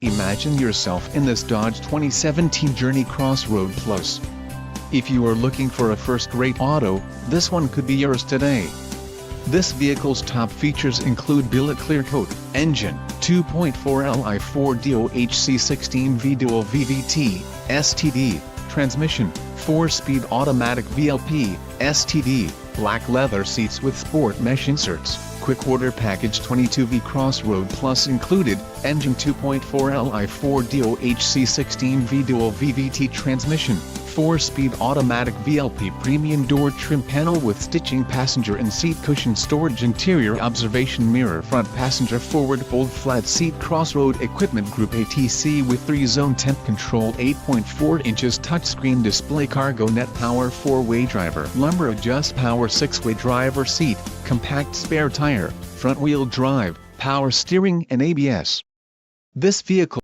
Imagine yourself in this Dodge 2017 Journey Crossroad Plus. If you are looking for a first-rate auto, this one could be yours today. This vehicle's top features include billet clear coat, engine, 2.4 Li 4DOHC16V dual VVT, STD, transmission, 4-speed automatic VLP, STD, black leather seats with sport mesh inserts, quick order package 22V Crossroad Plus included, engine 2.4 Li 4DOHC16V dual VVT transmission, 4-speed automatic VLP premium door trim panel with stitching passenger and seat cushion storage interior observation mirror front passenger forward fold flat seat Crossroad Equipment Group ATC with 3-zone temp control 8.4 inches touchscreen display cargo net power 4-way driver lumbar adjust power 6-way driver seat, compact spare tire, front wheel drive, power steering and ABS. This vehicle